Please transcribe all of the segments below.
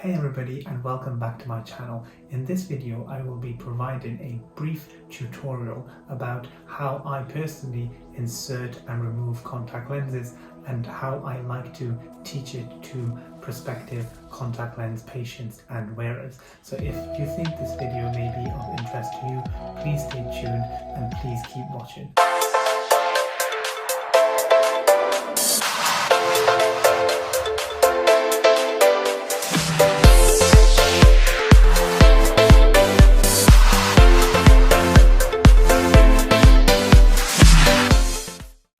Hey everybody, and welcome back to my channel. In this video I will be providing a brief tutorial about how I personally insert and remove contact lenses and how I like to teach it to prospective contact lens patients and wearers. So if you think this video may be of interest to you, please stay tuned and please keep watching.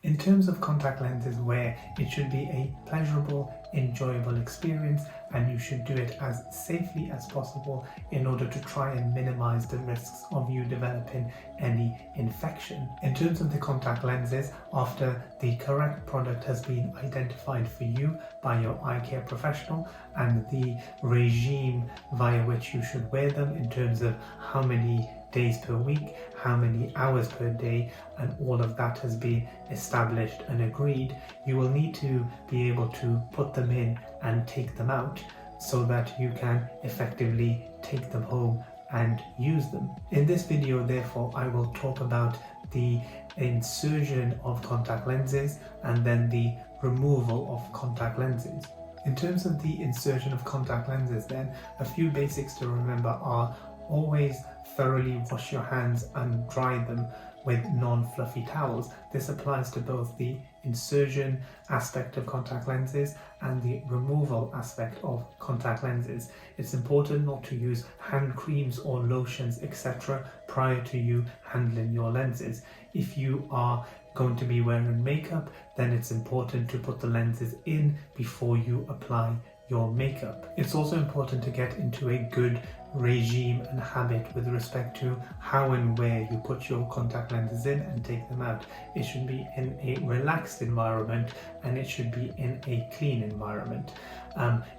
In terms of contact lenses wear, it should be a pleasurable, enjoyable experience, and you should do it as safely as possible in order to try and minimize the risks of you developing any infection. In terms of the contact lenses, after the correct product has been identified for you by your eye care professional and the regime via which you should wear them in terms of how many days per week, how many hours per day, and all of that has been established and agreed, you will need to be able to put them in and take them out so that you can effectively take them home and use them. In this video, therefore, I will talk about the insertion of contact lenses and then the removal of contact lenses. In terms of the insertion of contact lenses, then, a few basics to remember are: always thoroughly wash your hands and dry them with non-fluffy towels. This applies to both the insertion aspect of contact lenses and the removal aspect of contact lenses. It's important not to use hand creams or lotions, etc. prior to you handling your lenses. If you are going to be wearing makeup, then it's important to put the lenses in before you apply your makeup. It's also important to get into a good regime and habit with respect to how and where you put your contact lenses in and take them out. It should be in a relaxed environment and it should be in a clean environment.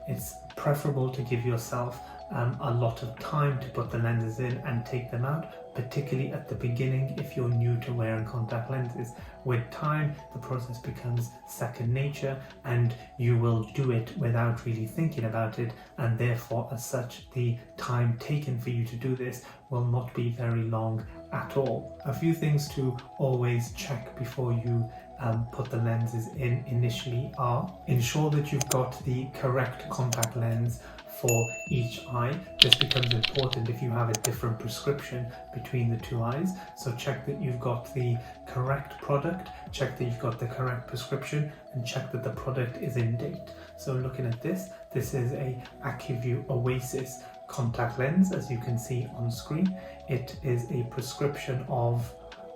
It's preferable to give yourself a lot of time to put the lenses in and take them out, particularly at the beginning if you're new to wearing contact lenses. With time, the process becomes second nature and you will do it without really thinking about it, and therefore as such the time taken for you to do this will not be very long at all. A few things to always check before you put the lenses in initially are: ensure that you've got the correct contact lens for each eye. This becomes important if you have a different prescription between the two eyes. So check that you've got the correct product, check that you've got the correct prescription, and check that the product is in date. So looking at this is a AccuView Oasis contact lens, as you can see on screen. It is a prescription of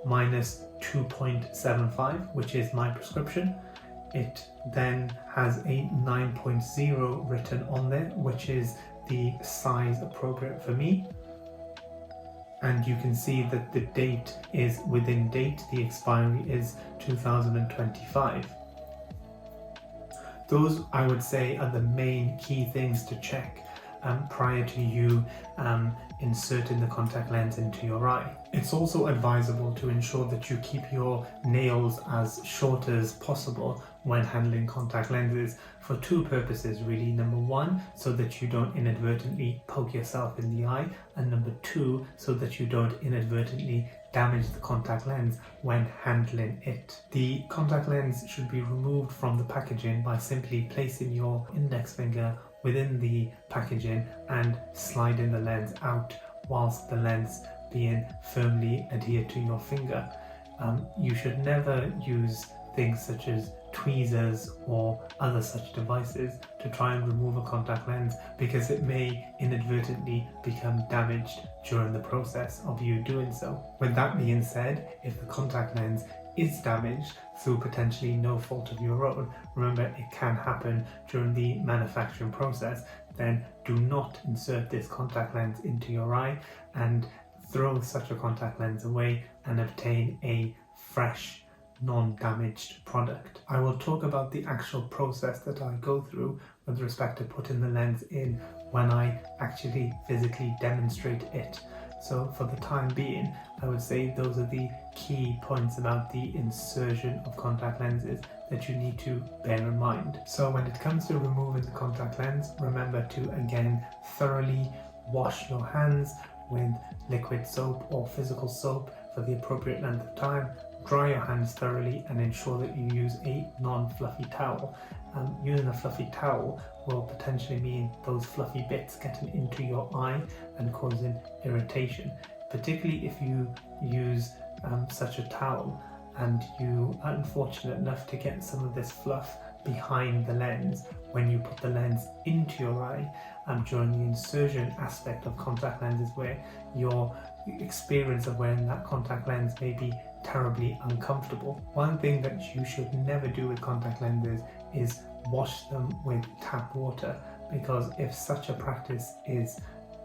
-2.75, which is my prescription. It then has a 9.0 written on there, which is the size appropriate for me. And you can see that the date is within date. The expiry is 2025. Those, I would say, are the main key things to check prior to you inserting the contact lens into your eye. It's also advisable to ensure that you keep your nails as short as possible when handling contact lenses, for two purposes really. Number one, so that you don't inadvertently poke yourself in the eye, and number two, so that you don't inadvertently damage the contact lens when handling it. The contact lens should be removed from the packaging by simply placing your index finger within the packaging and sliding the lens out whilst the lens being firmly adhered to your finger. You should never use things such as tweezers or other such devices to try and remove a contact lens, because it may inadvertently become damaged during the process of you doing so. With that being said, if the contact lens is damaged through potentially no fault of your own, remember it can happen during the manufacturing process, then do not insert this contact lens into your eye and throw such a contact lens away and obtain a fresh, non-damaged product. I will talk about the actual process that I go through with respect to putting the lens in when I actually physically demonstrate it. So for the time being, I would say those are the key points about the insertion of contact lenses that you need to bear in mind. So when it comes to removing the contact lens, remember to again thoroughly wash your hands with liquid soap or physical soap for the appropriate length of time. Dry your hands thoroughly and ensure that you use a non-fluffy towel. Using a fluffy towel will potentially mean those fluffy bits getting into your eye and causing irritation, particularly if you use such a towel and you are unfortunate enough to get some of this fluff behind the lens when you put the lens into your eye during the insertion aspect of contact lenses, where your experience of wearing that contact lens may be terribly uncomfortable. One thing that you should never do with contact lenses is wash them with tap water, because if such a practice is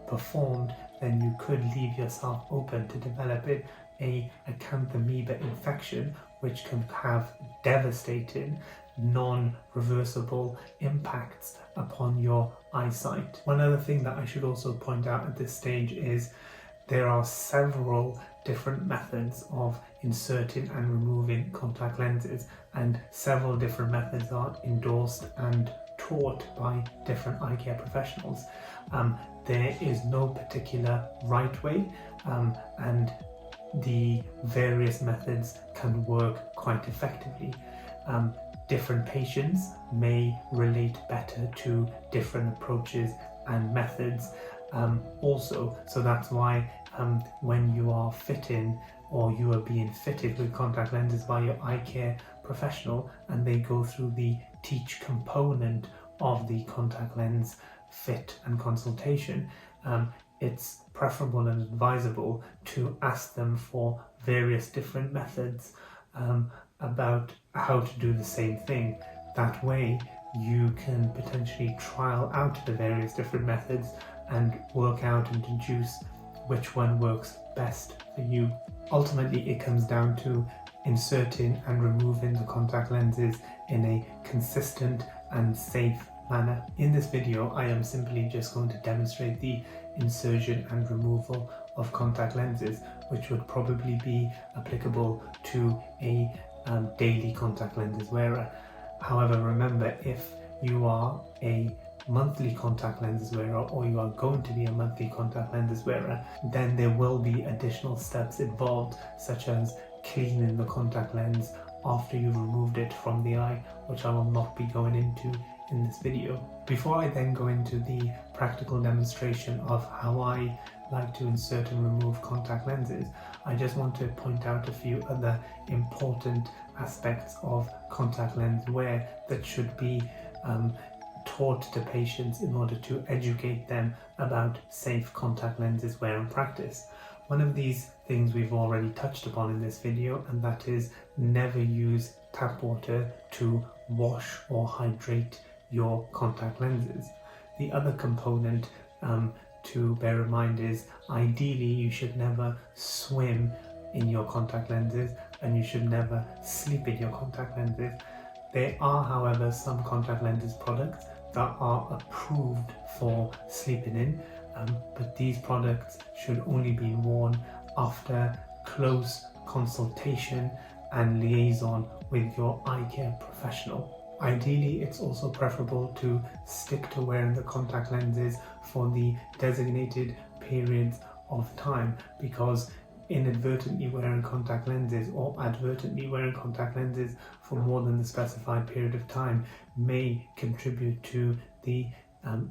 performed, then you could leave yourself open to developing a acanthamoeba infection, which can have devastating non-reversible impacts upon your eyesight. One other thing that I should also point out at this stage is there are several different methods of inserting and removing contact lenses, and several different methods are endorsed and taught by different eye care professionals. There is no particular right way, and the various methods can work quite effectively. Different patients may relate better to different approaches and methods also, so that's why when you are fitting or you are being fitted with contact lenses by your eye care professional and they go through the teach component of the contact lens fit and consultation, it's preferable and advisable to ask them for various different methods about how to do the same thing. That way you can potentially trial out the various different methods and work out and deduce which one works best for you. Ultimately, it comes down to inserting and removing the contact lenses in a consistent and safe manner. In this video, I am simply just going to demonstrate the insertion and removal of contact lenses, which would probably be applicable to a daily contact lenses wearer. However, remember, if you are a monthly contact lenses wearer, or you are going to be a monthly contact lenses wearer, then there will be additional steps involved, such as cleaning the contact lens after you've removed it from the eye, which I will not be going into in this video. Before I then go into the practical demonstration of how I like to insert and remove contact lenses, I just want to point out a few other important aspects of contact lens wear that should be taught to patients in order to educate them about safe contact lenses wear and practice. One of these things we've already touched upon in this video, and that is never use tap water to wash or hydrate your contact lenses. The other component to bear in mind is ideally you should never swim in your contact lenses, and you should never sleep in your contact lenses. There are, however, some contact lenses products that are approved for sleeping in, but these products should only be worn after close consultation and liaison with your eye care professional. Ideally, it's also preferable to stick to wearing the contact lenses for the designated periods of time, because inadvertently wearing contact lenses or advertently wearing contact lenses for more than the specified period of time may contribute to the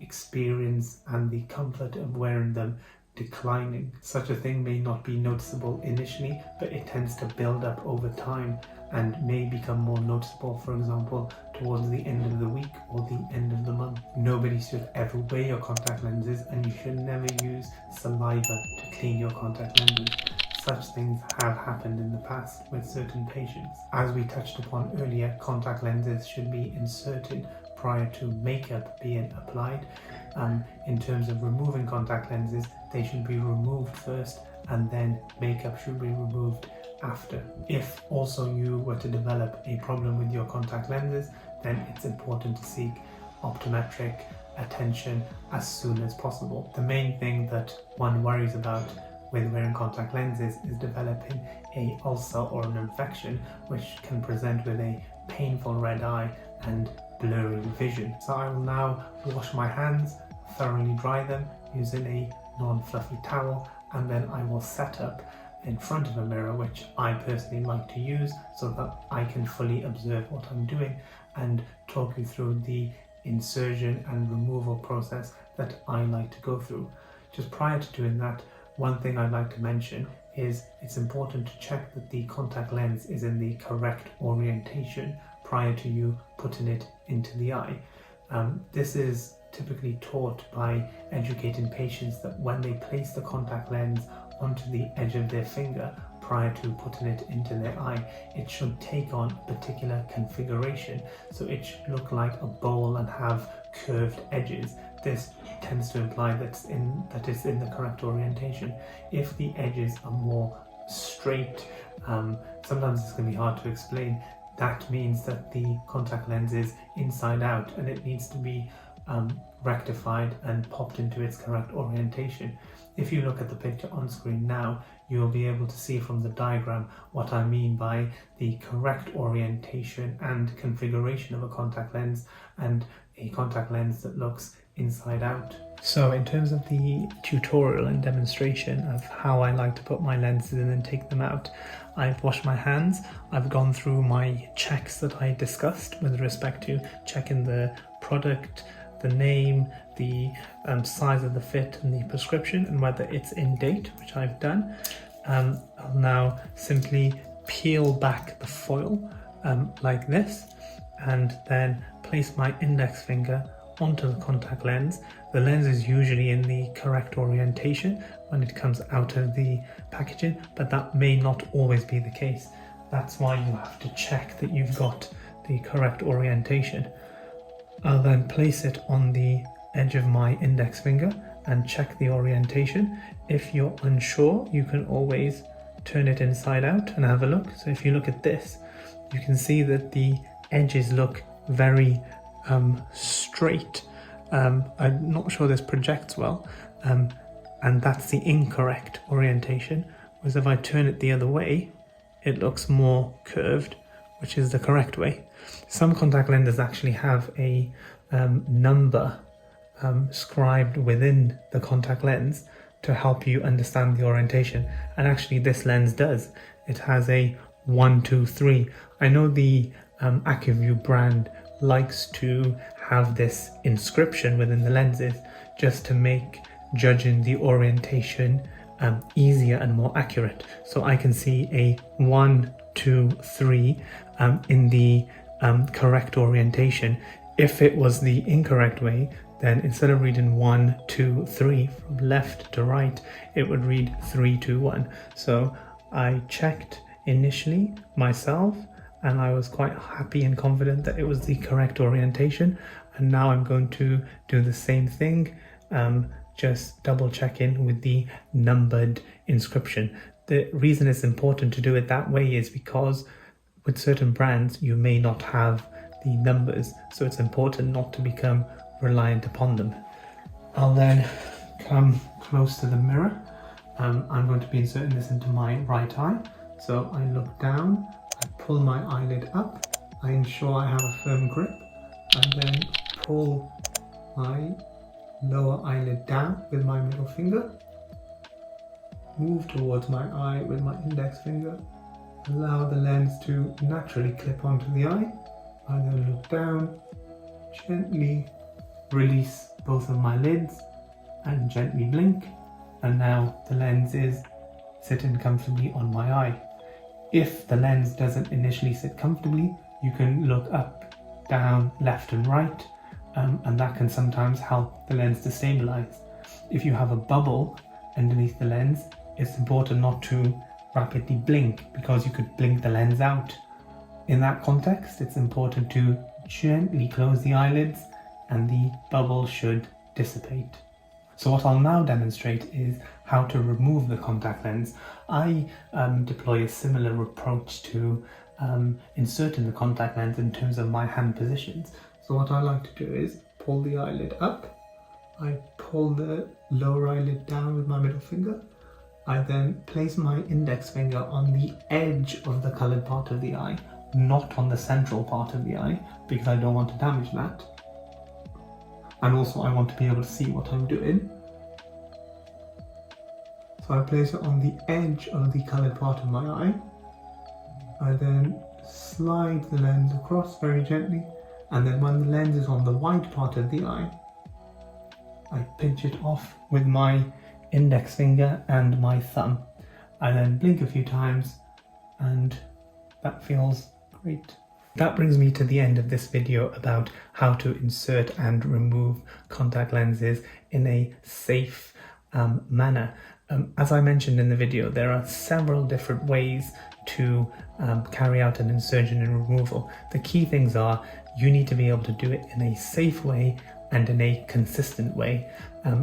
experience and the comfort of wearing them declining. Such a thing may not be noticeable initially, but it tends to build up over time and may become more noticeable, for example, towards the end of the week or the end of the month. Nobody should ever wear your contact lenses, and you should never use saliva to clean your contact lenses. Such things have happened in the past with certain patients. As we touched upon earlier, contact lenses should be inserted prior to makeup being applied. In terms of removing contact lenses, they should be removed first, and then makeup should be removed after. If also you were to develop a problem with your contact lenses, then it's important to seek optometric attention as soon as possible. The main thing that one worries about with wearing contact lenses is developing a ulcer or an infection, which can present with a painful red eye and blurry vision. So I will now wash my hands, thoroughly dry them using a non-fluffy towel, and then I will set up in front of a mirror, which I personally like to use so that I can fully observe what I'm doing and talk you through the insertion and removal process that I like to go through. Just prior to doing that, one thing I'd like to mention is it's important to check that the contact lens is in the correct orientation prior to you putting it into the eye. This is typically taught by educating patients that when they place the contact lens onto the edge of their finger prior to putting it into their eye, it should take on a particular configuration. So it should look like a bowl and have curved edges. This tends to imply that it's in the correct orientation. If the edges are more straight, sometimes it's going to be hard to explain. That means that the contact lens is inside out and it needs to be rectified and popped into its correct orientation. If you look at the picture on screen now, you'll be able to see from the diagram what I mean by the correct orientation and configuration of a contact lens, and a contact lens that looks inside out. So in terms of the tutorial and demonstration of how I like to put my lenses in and take them out, I've washed my hands, I've gone through my checks that I discussed with respect to checking the product, the name, the size of the fit and the prescription, and whether it's in date, which I've done. I'll now simply peel back the foil like this, and then place my index finger onto the contact lens. The lens is usually in the correct orientation when it comes out of the packaging, but that may not always be the case. That's why you have to check that you've got the correct orientation. I'll then place it on the edge of my index finger and check the orientation. If you're unsure, you can always turn it inside out and have a look. So if you look at this, you can see that the edges look very straight. I'm not sure this projects well, and that's the incorrect orientation. Whereas if I turn it the other way, it looks more curved, which is the correct way. Some contact lenses actually have a number scribed within the contact lens to help you understand the orientation, and actually this lens does. It has a 1, 2, 3. I know the AccuView brand likes to have this inscription within the lenses just to make judging the orientation easier and more accurate. So I can see a 1, 2, 3 in the correct orientation. If it was the incorrect way, then instead of reading 1, 2, 3 from left to right, it would read 3, 2, 1. So I checked initially myself, and I was quite happy and confident that it was the correct orientation. And now I'm going to do the same thing, just double checking with the numbered inscription. The reason it's important to do it that way is because with certain brands you may not have the numbers, so it's important not to become reliant upon them. I'll then come close to the mirror. I'm going to be inserting this into my right eye. So I look down, I pull my eyelid up, I ensure I have a firm grip, and then pull my lower eyelid down with my middle finger, move towards my eye with my index finger, allow the lens to naturally clip onto the eye. I then look down, gently release both of my lids and gently blink, and now the lens is sitting comfortably on my eye. If the lens doesn't initially sit comfortably, you can look up, down, left and right, and that can sometimes help the lens to stabilize. If you have a bubble underneath the lens, it's important not to rapidly blink because you could blink the lens out. In that context, it's important to gently close the eyelids and the bubble should dissipate. So what I'll now demonstrate is how to remove the contact lens. I deploy a similar approach to inserting the contact lens in terms of my hand positions. So what I like to do is pull the eyelid up, I pull the lower eyelid down with my middle finger, I then place my index finger on the edge of the coloured part of the eye, not on the central part of the eye, because I don't want to damage that. And also I want to be able to see what I'm doing. So I place it on the edge of the coloured part of my eye. I then slide the lens across very gently, and then when the lens is on the white part of the eye, I pinch it off with my index finger and my thumb. I then blink a few times, and that feels great. That brings me to the end of this video about how to insert and remove contact lenses in a safe manner. As I mentioned in the video, there are several different ways to carry out an insertion and removal. The key things are you need to be able to do it in a safe way and in a consistent way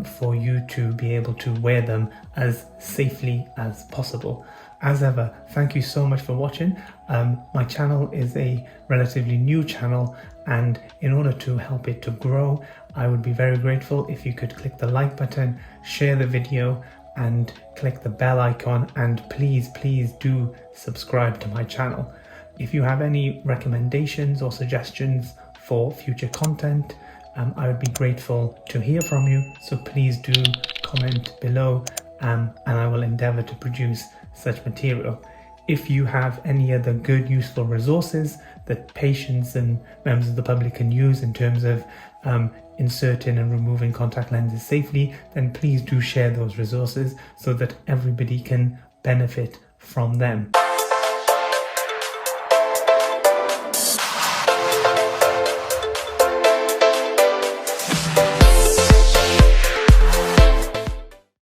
for you to be able to wear them as safely as possible. As ever, thank you so much for watching. My channel is a relatively new channel, and in order to help it to grow, I would be very grateful if you could click the like button, share the video, and click the bell icon, and please do subscribe to my channel. If you have any recommendations or suggestions for future content, I would be grateful to hear from you, so please do comment below, and I will endeavour to produce such material. If you have any other good useful resources that patients and members of the public can use in terms of inserting and removing contact lenses safely, then please do share those resources so that everybody can benefit from them.